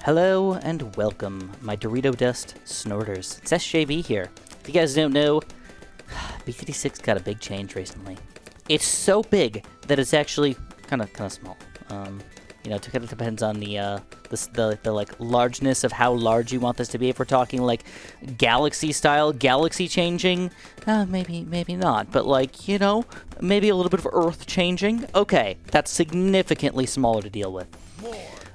Hello and welcome, my Dorito Dust snorters. It's SJV here. If you guys don't know, BTD6 got a big change recently. It's so big that it's actually kind of small. You know, it kind of depends on the like largeness of how large you want this to be. If we're talking like galaxy style, galaxy changing, maybe not. But like, you know, maybe a little bit of Earth changing. Okay, that's significantly smaller to deal with.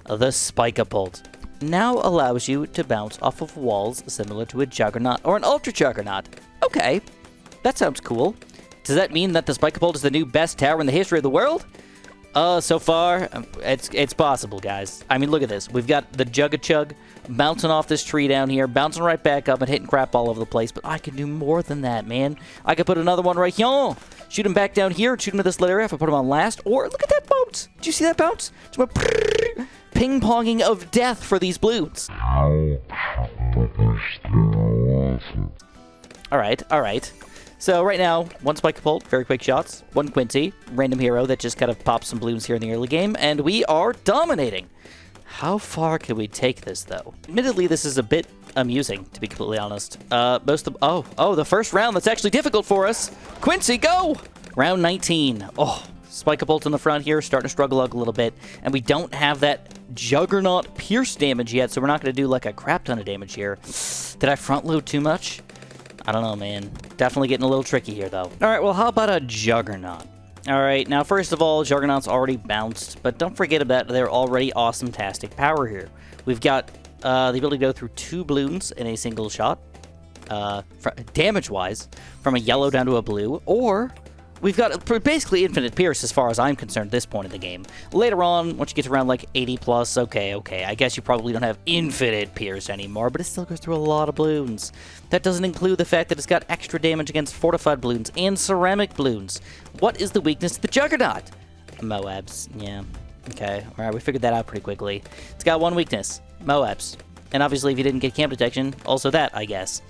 The Catapult now allows you to bounce off of walls similar to a Juggernaut or an Ultra Juggernaut. Okay, that sounds cool. Does that mean that the Catapult is the new best tower in the history of the world? So far, it's possible, guys. I mean, look at this. We've got the Jug-a-Chug bouncing off this tree down here, bouncing right back up and hitting crap all over the place. But I can do more than that, man. I could put another one right here. Shoot him back down here, shoot him to this little area if I put him on last. Or, look at that bounce. Did you see that bounce? It's my ping-ponging of death for these Bloons. Alright. So right now, one Catapult, very quick shots, one Quincy, random hero that just kind of pops some Bloons here in the early game, and we are dominating. How far can we take this, though? Admittedly, this is a bit amusing, to be completely honest. The first round that's actually difficult for us. Quincy, go! Round 19. Oh, Catapult in the front here, starting to struggle a little bit, and we don't have that Juggernaut pierce damage yet, so we're not going to do like a crap ton of damage here. Did I front load too much? I don't know, man. Definitely getting a little tricky here, though. Alright, well, how about a Juggernaut? Alright, now, first of all, Juggernaut's already bounced, but don't forget about their already awesome-tastic power here. We've got the ability to go through 2 Bloons in a single shot, damage-wise, from a yellow down to a blue, or we've got basically infinite pierce as far as I'm concerned at this point in the game. Later on, once you get to around like 80 plus, okay, I guess you probably don't have infinite pierce anymore, but it still goes through a lot of Bloons. That doesn't include the fact that it's got extra damage against fortified Bloons and ceramic Bloons. What is the weakness to the Juggernaut? Moabs, yeah. Okay, alright, we figured that out pretty quickly. It's got one weakness, Moabs. And obviously if you didn't get camp detection, also that, I guess.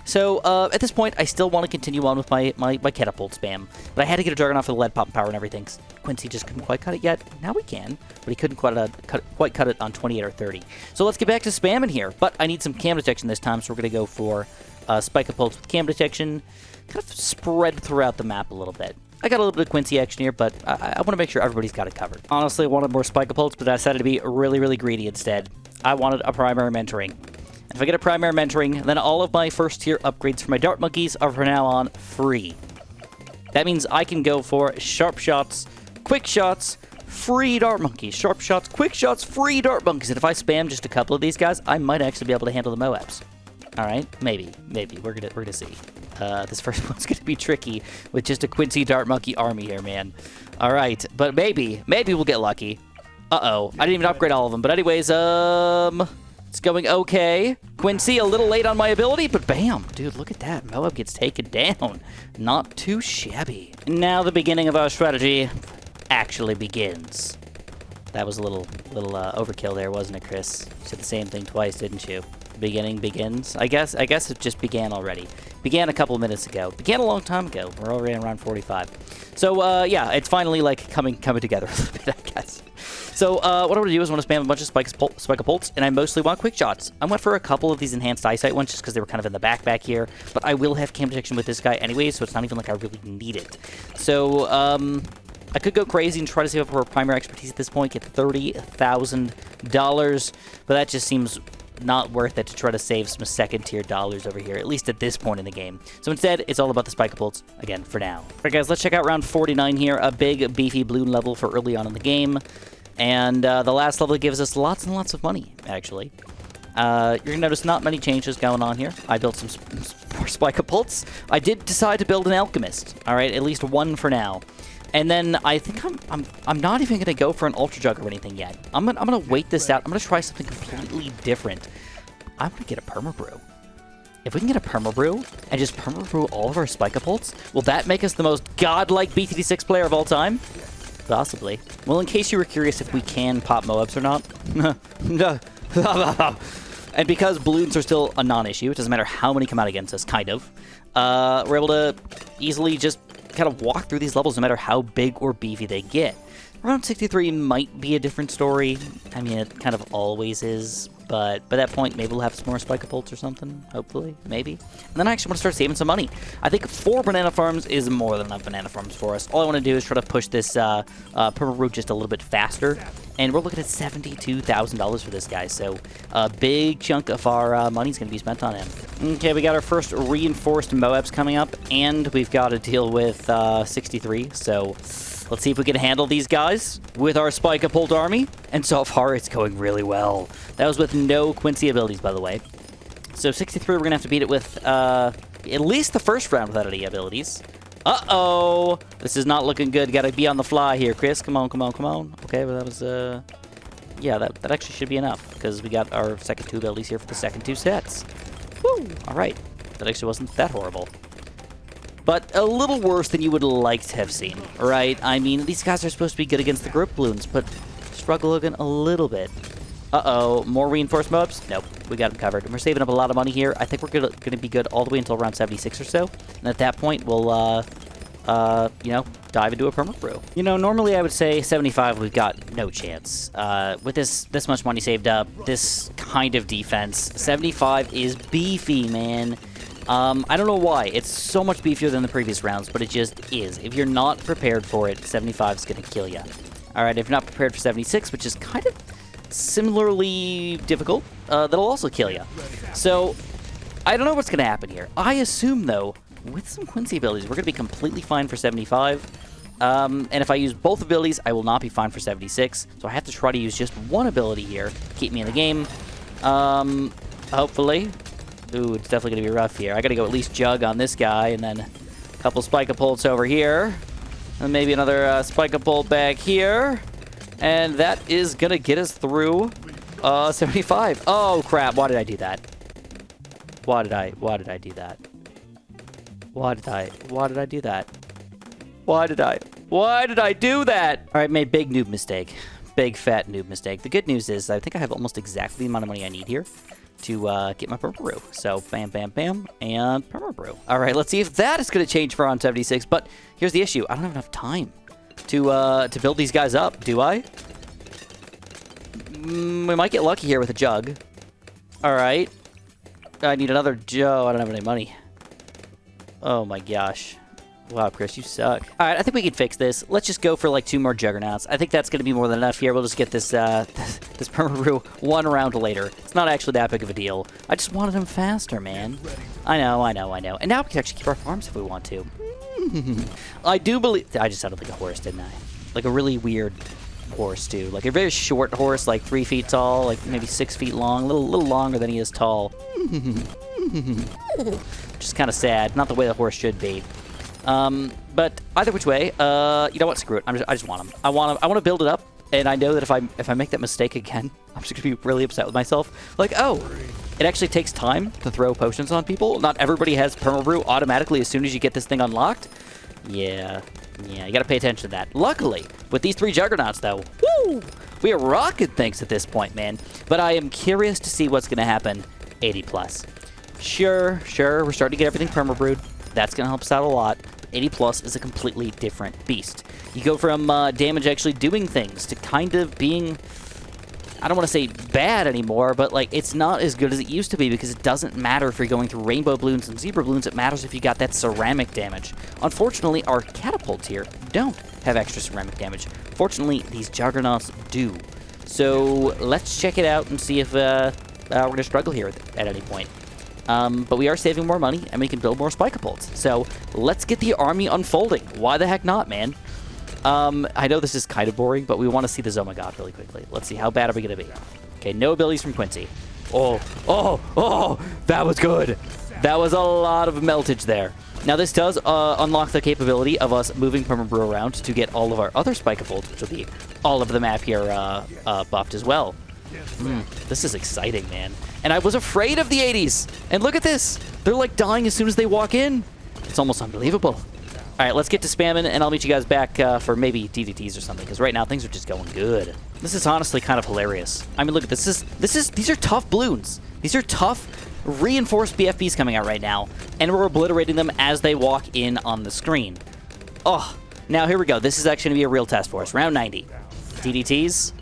So, at this point, I still want to continue on with my Catapult spam. But I had to get a Juggernaut for the lead pop and power and everything. Quincy just couldn't quite cut it yet. Now we can, but he couldn't quite cut it on 28 or 30. So let's get back to spamming here. But I need some cam detection this time, so we're going to go for Catapults with cam detection. Kind of spread throughout the map a little bit. I got a little bit of Quincy action here, but I want to make sure everybody's got it covered. Honestly, I wanted more Catapults, but I decided to be really, really greedy instead. I wanted a primary mentoring. If I get a primary mentoring, then all of my first tier upgrades for my Dart Monkeys are from now on free. That means I can go for Sharp Shots, Quick Shots, free Dart Monkeys. Sharp Shots, Quick Shots, free Dart Monkeys. And if I spam just a couple of these guys, I might actually be able to handle the Moabs. Alright, maybe. We're gonna see. This first one's gonna be tricky with just a Quincy Dart Monkey army here, man. Alright, but maybe we'll get lucky. Uh-oh, I didn't even upgrade all of them. But anyways, it's going okay. Quincy, a little late on my ability, but bam. Dude, look at that. Moab gets taken down. Not too shabby. Now the beginning of our strategy actually begins. That was a little overkill there, wasn't it, Chris? You said the same thing twice, didn't you? The beginning begins. I guess it just began already. Began a couple minutes ago. Began a long time ago. We're already around 45. So, yeah, it's finally, like, coming together a little bit, I guess. So, what I'm going to do is I want to spam a bunch of Catapults, and I mostly want Quick Shots. I went for a couple of these Enhanced Eyesight ones just because they were kind of in the back here, but I will have cam detection with this guy anyway, so it's not even like I really need it. So, I could go crazy and try to save up for primary expertise at this point, get $30,000, but that just seems not worth it to try to save some second-tier dollars over here, at least at this point in the game. So instead, it's all about the Catapults, again, for now. Alright guys, let's check out round 49 here, a big, beefy Bloon level for early on in the game. And the last level gives us lots and lots of money, actually. You're going to notice not many changes going on here. I built some more Catapults. I did decide to build an Alchemist, alright, at least one for now. And then I think I'm not even going to go for an Ultra Jug or anything yet. I'm gonna wait this out. I'm going to try something completely different. I'm going to get a Permabrew. If we can get a Permabrew and just Permabrew all of our Catapults, will that make us the most godlike BTD6 player of all time? Possibly. Well, in case you were curious if we can pop Moabs or not. And because Bloons are still a non-issue, it doesn't matter how many come out against us, kind of. We're able to easily just kind of walk through these levels no matter how big or beefy they get. Round 63 might be a different story. I mean, it kind of always is. But by that point, maybe we'll have some more Spike-a-Pults or something. Hopefully. Maybe. And then I actually want to start saving some money. I think 4 banana farms is more than enough banana farms for us. All I want to do is try to push this perma route just a little bit faster. And we're looking at $72,000 for this guy. So a big chunk of our money's going to be spent on him. Okay, we got our first reinforced Moabs coming up. And we've got to deal with 63. So let's see if we can handle these guys with our Spike-a-Pult army. And so far, it's going really well. That was with no Quincy abilities, by the way. So 63, we're going to have to beat it with at least the first round without any abilities. Uh-oh! This is not looking good. Got to be on the fly here, Chris. Come on, come on, come on. Okay, well, that was, yeah, that actually should be enough, because we got our second 2 abilities here for the second 2 sets. Woo! All right. That actually wasn't that horrible. But a little worse than you would like to have seen, right? I mean, these guys are supposed to be good against the group Bloons, but struggle again a little bit. Uh-oh, more reinforced mobs? Nope, we got them covered. And we're saving up a lot of money here. I think we're going to be good all the way until around 76 or so. And at that point, we'll, you know, dive into a perma brew. You know, normally I would say 75, we've got no chance. With this much money saved up, this kind of defense, 75 is beefy, man. I don't know why. It's so much beefier than the previous rounds, but it just is. If you're not prepared for it, 75 is going to kill you. All right, if you're not prepared for 76, which is kind of similarly difficult, that'll also kill you. So, I don't know what's going to happen here. I assume, though, with some Quincy abilities, we're going to be completely fine for 75. And if I use both abilities, I will not be fine for 76. So I have to try to use just one ability here to keep me in the game. Hopefully. Ooh, it's definitely going to be rough here. I got to go at least Jug on this guy, and then a couple Spike-a-Pults over here. And maybe another Spike-a-Pult back here. And that is going to get us through 75. Oh, crap. Why did I do that? Why did I do that? Why did I do that? Why did I do that? All right, made big noob mistake. Big fat noob mistake. The good news is I think I have almost exactly the amount of money I need here to get my perma brew. So bam, bam, bam, and perma brew. All right, let's see if that is going to change for on 76. But here's the issue. I don't have enough time to build these guys up, do I? We might get lucky here with a Jug. All right. I need another Joe. I don't have any money. Oh my gosh. Wow, Chris, you suck. All right, I think we can fix this. Let's just go for like 2 more Juggernauts. I think that's going to be more than enough here. We'll just get this this perma brew 1 round later. It's not actually that big of a deal. I just wanted him faster, man. I know. And now we can actually keep our farms if we want to. I do believe... I just sounded like a horse, didn't I? Like a really weird horse, too. Like a very short horse, like 3 feet tall, like maybe 6 feet long. A little longer than he is tall. Just kind of sad. Not the way the horse should be. But either which way, you know what? Screw it. I just want him. I want to build it up, and I know that if I make that mistake again, I'm just gonna be really upset with myself. Like, oh, it actually takes time to throw potions on people. Not everybody has perma brew automatically as soon as you get this thing unlocked. Yeah, you gotta pay attention to that. Luckily, with these 3 Juggernauts, though, woo, we are rocking things at this point, man. But I am curious to see what's gonna happen 80 plus. Sure, we're starting to get everything perma brewed. That's gonna help us out a lot. 80 plus is a completely different beast. You go from damage actually doing things to kind of being, I don't want to say bad anymore, but like it's not as good as it used to be because it doesn't matter if you're going through rainbow balloons and zebra balloons. It matters if you got that ceramic damage. Unfortunately, our catapults here don't have extra ceramic damage. Fortunately, these Juggernauts do. So let's check it out and see if we're going to struggle here at any point. But we are saving more money, and we can build more Spike-a-Pults. So let's get the army unfolding. Why the heck not, man? I know this is kind of boring, but we want to see the Zomagod really quickly. Let's see, how bad are we going to be? Okay, no abilities from Quincy. Oh, that was good. That was a lot of meltage there. Now, this does unlock the capability of us moving perma brew around to get all of our other Spike-a-Pults, which will be all of the map here buffed as well. This is exciting, man. And I was afraid of the 80s. And look at this. They're like dying as soon as they walk in. It's almost unbelievable. All right, let's get to spamming, and I'll meet you guys back for maybe DDTs or something, because right now things are just going good. This is honestly kind of hilarious. I mean, look at this. These are tough Bloons. These are tough, reinforced BFBs coming out right now, and we're obliterating them as they walk in on the screen. Oh, Now, here we go. This is actually going to be a real test for us. Round 90. DDTs.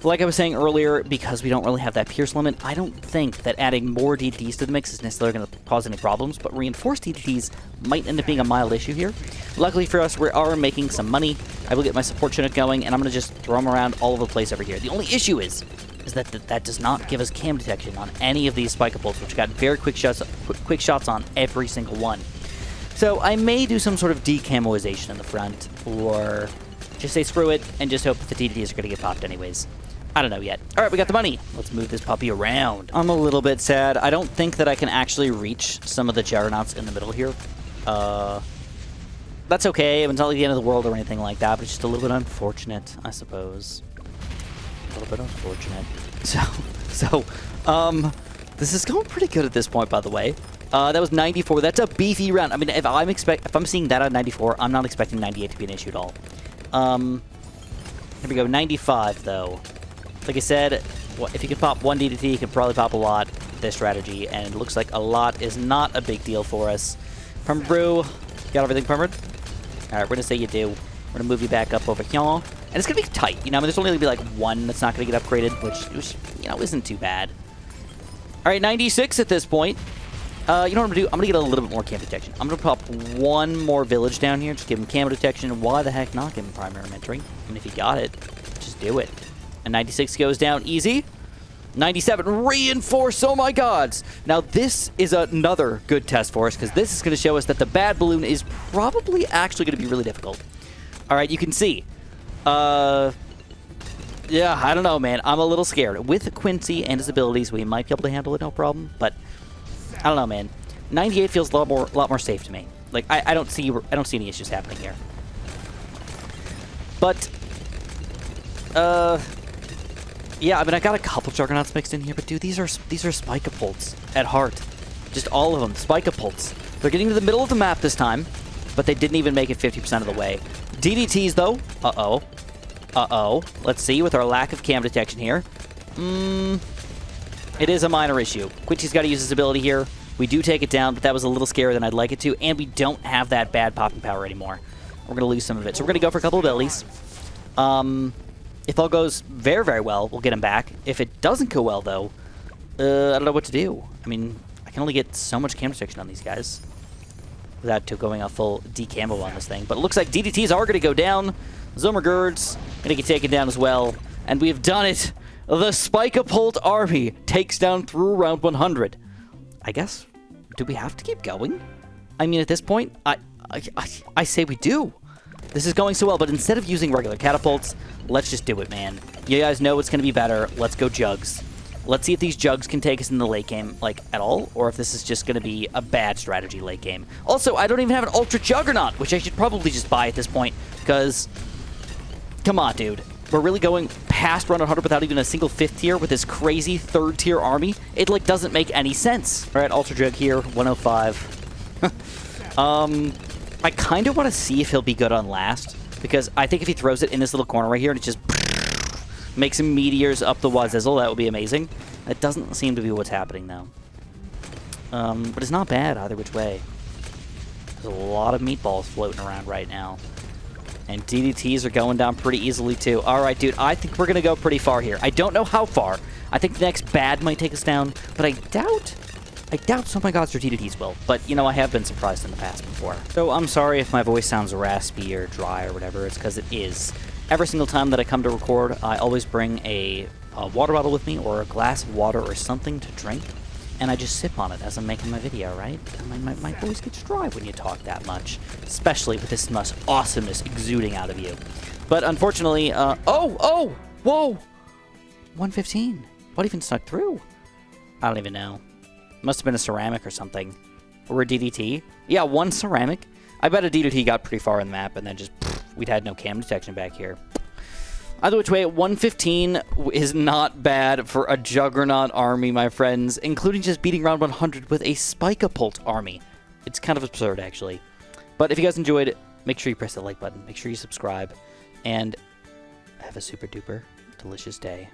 Like I was saying earlier, because we don't really have that Pierce limit, I don't think that adding more DDTs to the mix is necessarily going to cause any problems, but reinforced DDTs might end up being a mild issue here. Luckily for us, we are making some money. I will get my support Chinook going, and I'm going to just throw them around all over the place over here. The only issue is that that does not give us cam detection on any of these Spike-a-Pults, which got very quick shots on every single one. So I may do some sort of decamoization in the front, or just say screw it and just hope that the DDTs are going to get popped anyways. I don't know yet. All right, we got the money. Let's move this puppy around. I'm a little bit sad. I don't think that I can actually reach some of the Juggernauts in the middle here. That's okay. It's not like the end of the world or anything like that, but it's just a little bit unfortunate, I suppose. A little bit unfortunate. This is going pretty good at this point, by the way. That was 94. That's a beefy round. I mean, if I'm seeing that at 94, I'm not expecting 98 to be an issue at all. Here we go. 95, though. Like I said, if you can pop one DDT, you can probably pop a lot with this strategy, and it looks like a lot is not a big deal for us. Perma Brew, got everything permered? Alright, we're going to say you do. We're going to move you back up over here. And it's going to be tight, you know, I mean, there's only going to be like one that's not going to get upgraded, which, you know, isn't too bad. Alright, 96 at this point. You know what I'm going to do? I'm going to get a little bit more cam detection. I'm going to pop one more village down here, just give him camo detection. Why the heck not give him primary mentoring? And if you got it, just do it. And 96 goes down easy. 97, reinforce, oh my gods. Now this is another good test for us, because this is going to show us that the bad balloon is probably actually going to be really difficult. Alright, you can see. Yeah, I don't know, man. I'm a little scared. With Quincy and his abilities, we might be able to handle it, no problem. But, I don't know, man. 98 feels a lot more safe to me. Like, I don't see any issues happening here. But, yeah, I mean, I got a couple Juggernauts mixed in here, but dude, these are Spike-a-Pults at heart. Just all of them, Spike-a-Pults. They're getting to the middle of the map this time, but they didn't even make it 50% of the way. DDTs, though. Uh-oh. Uh-oh. Let's see, with our lack of cam detection here. It is a minor issue. Quincy's got to use his ability here. We do take it down, but that was a little scarier than I'd like it to, and we don't have that bad popping power anymore. We're going to lose some of it. So we're going to go for a couple of abilities. If all goes very, very well, we'll get him back. If it doesn't go well, though, I don't know what to do. I mean, I can only get so much cam detection on these guys without going a full decamo on this thing. But it looks like DDTs are going to go down. Zomergurd's going to get taken down as well. And we have done it. The Spike-a-Pult army takes down through round 100. I guess, do we have to keep going? I mean, at this point, I say we do. This is going so well, but instead of using regular catapults, let's just do it, man. You guys know it's going to be better. Let's go Jugs. Let's see if these Jugs can take us in the late game, like, at all, or if this is just going to be a bad strategy late game. Also, I don't even have an Ultra Juggernaut, which I should probably just buy at this point, because, come on, dude. We're really going past round 100 without even a single 5th tier with this crazy 3rd tier army. It, like, doesn't make any sense. All right, Ultra Jug here, 105. I kind of want to see if he'll be good on last, because I think if he throws it in this little corner right here and it just makes some meteors up the Wazizzle, that would be amazing. That doesn't seem to be what's happening, though. But it's not bad either which way. There's a lot of meatballs floating around right now. And DDTs are going down pretty easily, too. All right, dude, I think we're going to go pretty far here. I don't know how far. I think the next bad might take us down, but I doubt some of my gods or DDTs will. But, you know, I have been surprised in the past before. So I'm sorry if my voice sounds raspy or dry or whatever. It's because it is. Every single time that I come to record, I always bring a water bottle with me or a glass of water or something to drink. And I just sip on it as I'm making my video, right? My voice gets dry when you talk that much. Especially with this much awesomeness exuding out of you. But unfortunately, whoa! 115. What even stuck through? I don't even know. Must have been a ceramic or something. Or a DDT. Yeah, one ceramic. I bet a DDT got pretty far in the map and then just, we'd had no cam detection back here. Either which way, 115 is not bad for a Juggernaut army, my friends, including just beating round 100 with a Spike-a-Pult army. It's kind of absurd, actually. But if you guys enjoyed, make sure you press the like button, make sure you subscribe, and have a super duper delicious day.